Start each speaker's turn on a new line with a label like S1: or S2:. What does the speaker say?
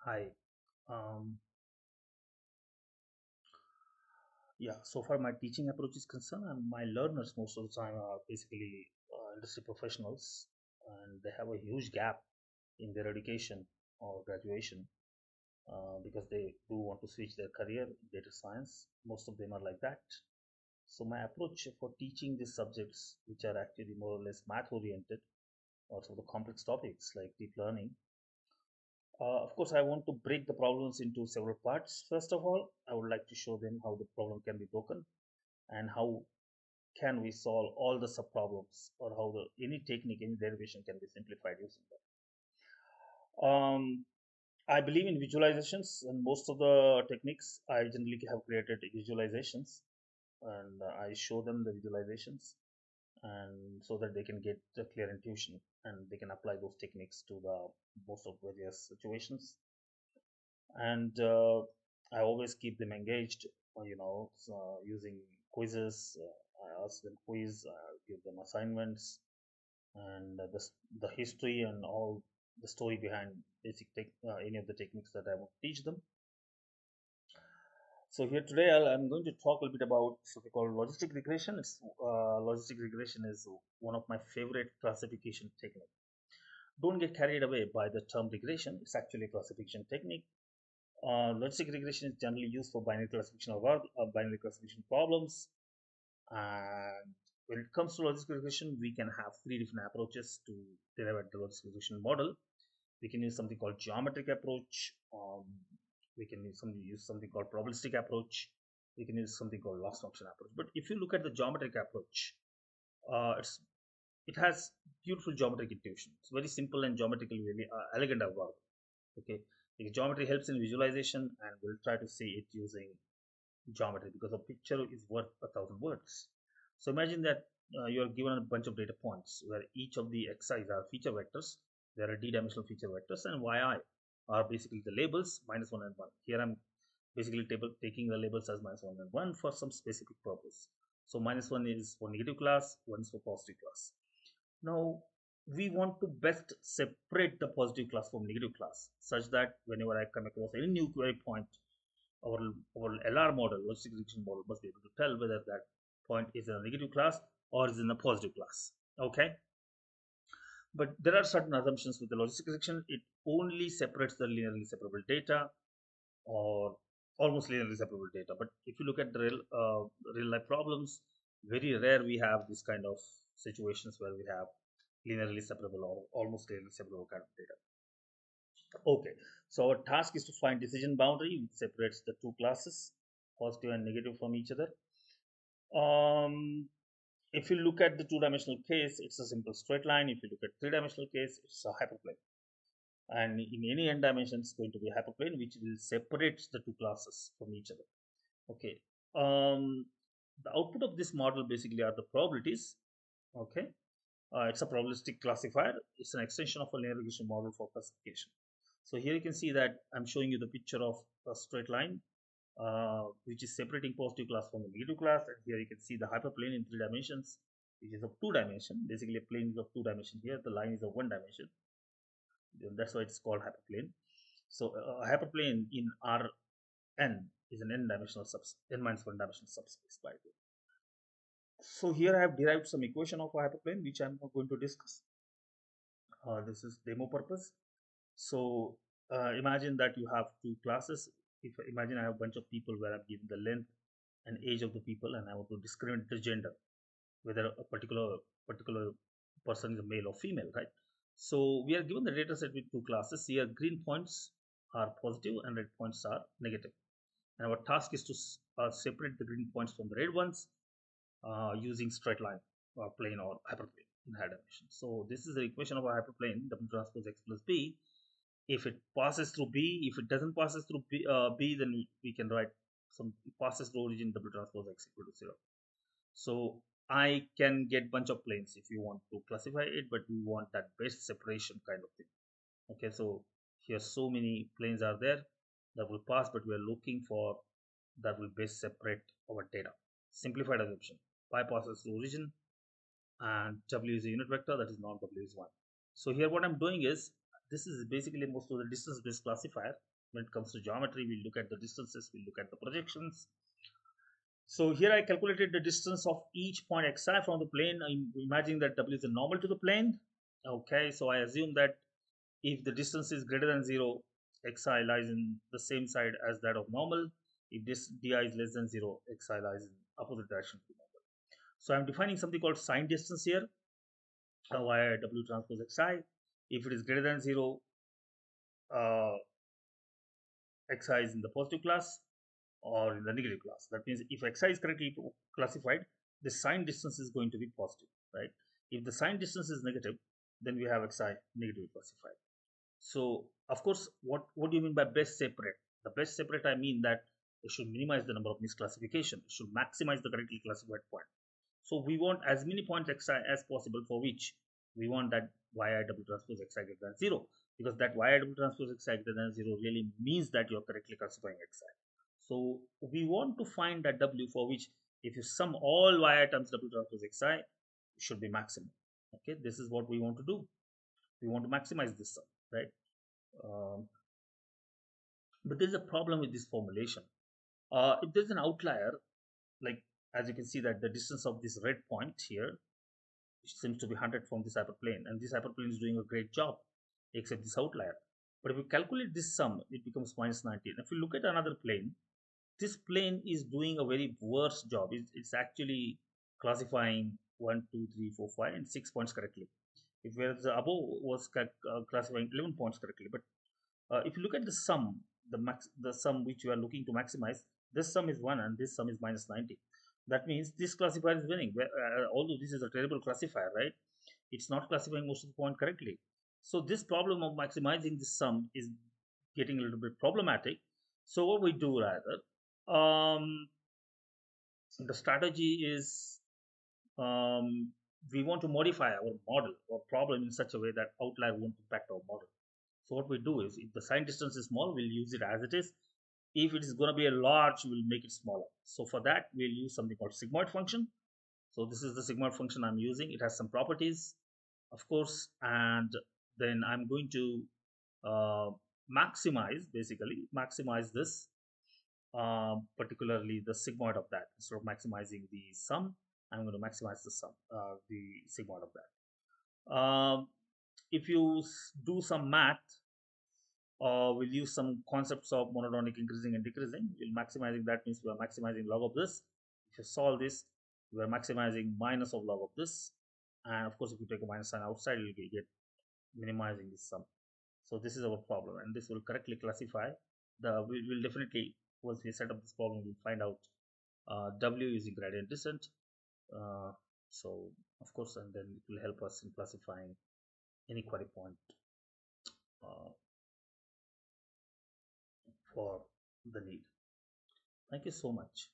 S1: Hi. Um, yeah, so far my teaching approach is concerned, and my learners most of the time are basically industry professionals, and they have a huge gap in their education or graduation because they do want to switch their career in data science. Most of them are like that. So my approach for teaching these subjects, which are actually more or less math oriented, also the complex topics like deep learning. Of course, I want to break the problems into several parts. First of all, I would like to show them how the problem can be broken and how can we solve all the subproblems, or how any technique, any derivation can be simplified using that. I believe in visualizations, and most of the techniques I generally have created visualizations, and I show them the visualizations, and so that they can get a clear intuition and they can apply those techniques to the most of various situations. And I always keep them engaged, using quizzes. I ask them quiz, give them assignments, and the history and all the story behind any of the techniques that I want to teach them. So here today I'm going to talk a little bit about something called logistic regression. Logistic regression is one of my favorite classification techniques. Don't get carried away by the term regression. It's actually a classification technique. Logistic regression is generally used for binary classification problems. And when it comes to logistic regression, we can have three different approaches to derive the logistic regression model. We can use something called geometric approach. We can use something called probabilistic approach. We can use something called loss function approach. But if you look at the geometric approach, it has beautiful geometric intuition. It's very simple and geometrically really elegant algorithm. Okay, the geometry helps in visualization, and we'll try to see it using geometry because a picture is worth 1,000 words. So imagine that you are given a bunch of data points where each of the xi's are feature vectors. There are d-dimensional feature vectors, and yi are basically the labels -1 and 1. Here I'm basically taking the labels as -1 and 1 for some specific purpose. So -1 is for negative class, 1 is for positive class. Now, we want to best separate the positive class from negative class such that whenever I come across any new query point, our, our LR model, logistic regression model, must be able to tell whether that point is in a negative class or is in a positive class. Okay. But there are certain assumptions with the logistic regression. It only separates the linearly separable data or almost linearly separable data. But if you look at the real life problems, very rare we have this kind of situations where we have linearly separable or almost linearly separable kind of data. Okay, so our task is to find decision boundary which separates the two classes, positive and negative, from each other. Um, if you look at the two-dimensional case, it's a simple straight line. If you look at three-dimensional case, it's a hyperplane. And in any n dimension, it's going to be a hyperplane which will separate the two classes from each other. Okay. The output of this model basically are the probabilities. Okay. It's a probabilistic classifier. It's an extension of a linear regression model for classification. So here you can see that I'm showing you the picture of a straight line, which is separating positive class from the negative class. And here you can see the hyperplane in 3 dimensions, which is of 2 dimension. Basically, a plane is of 2 dimension. Here, the line is of 1 dimension. That's why it's called hyperplane. So a hyperplane in Rn is an n-dimensional n minus 1 dimensional subspace, by the way. So here I have derived some equation of a hyperplane, which I'm not going to discuss. This is demo purpose. So imagine that you have two classes. If imagine I have a bunch of people where I'm giving the length and age of the people, and I want to discriminate the gender, whether a particular person is a male or female, right? So we are given the data set with two classes. Here, green points are positive and red points are negative. And our task is to separate the green points from the red ones using straight line or plane or hyperplane in higher dimension. So this is the equation of a hyperplane, W transpose X plus B. If it passes through B, if it doesn't passes through B, then we can write some passes through origin W transpose X equal to 0. So I can get bunch of planes if you want to classify it, but we want that best separation kind of thing. Okay, so here so many planes are there that will pass, but we are looking for that will best separate our data. Simplified assumption: pi passes through origin, and W is a unit vector, that is norm W is 1. So here what I'm doing is, this is basically most of the distance based classifier. when it comes to geometry, we look at the distances, we look at the projections. So here I calculated the distance of each point xi from the plane. I'm imagining that w is a normal to the plane. Okay, so I assume that if the distance is greater than 0, xi lies in the same side as that of normal. If this di is less than 0, xi lies in opposite direction to normal. So I'm defining something called sign distance here via w transpose xi. If it is greater than 0, uh, xi is in the positive class or in the negative class. That means if xi is correctly classified, the sign distance is going to be positive, right? If the sign distance is negative, then we have xi negatively classified. So, of course, what do you mean by best separate? The best separate, I mean that it should minimize the number of misclassification. It should maximize the correctly classified point. So we want as many points xi as possible for which we want that yi double transpose xi greater than 0, because that yi double transpose xi greater than 0 really means that you are correctly classifying xi. So we want to find that w for which if you sum all yi times double transpose xi, it should be maximum. Okay, this is what we want to do. We want to maximize this sum, right? Um, but there's a problem with this formulation. If there's an outlier, like as you can see that the distance of this red point here seems to be 100 from this hyperplane, and this hyperplane is doing a great job except this outlier. But if we calculate this sum, it becomes minus 90. And if we look at another plane, this plane is doing a very worse job. It's actually classifying 1, 2, 3, 4, 5, and 6 points correctly. If whereas the above was classifying 11 points correctly. But if you look at the sum, the sum which you are looking to maximize, this sum is 1 and this sum is minus 90. That means this classifier is winning. Although this is a terrible classifier, right? It's not classifying most of the point correctly. So this problem of maximizing this sum is getting a little bit problematic. So what we do rather, the strategy is we want to modify our model or problem in such a way that outlier won't impact our model. So what we do is, if the sign distance is small, we'll use it as it is. If it is going to be a large, we'll make it smaller. So for that, we'll use something called sigmoid function. So this is the sigmoid function I'm using. It has some properties, of course, and then I'm going to basically maximize this, particularly the sigmoid of that. Instead of maximizing the sum, I'm going to maximize the sigmoid of that. If you do some math, we'll use some concepts of monotonic increasing and decreasing. We'll maximizing, that means we are maximizing log of this. If you solve this, we are maximizing minus of log of this. And of course, if you take a minus sign outside, you'll get minimizing this sum. So this is our problem, and this will correctly classify we will definitely, once we set up this problem, we'll find out w using gradient descent. So of course, and then it will help us in classifying inequality point for the need. Thank you so much.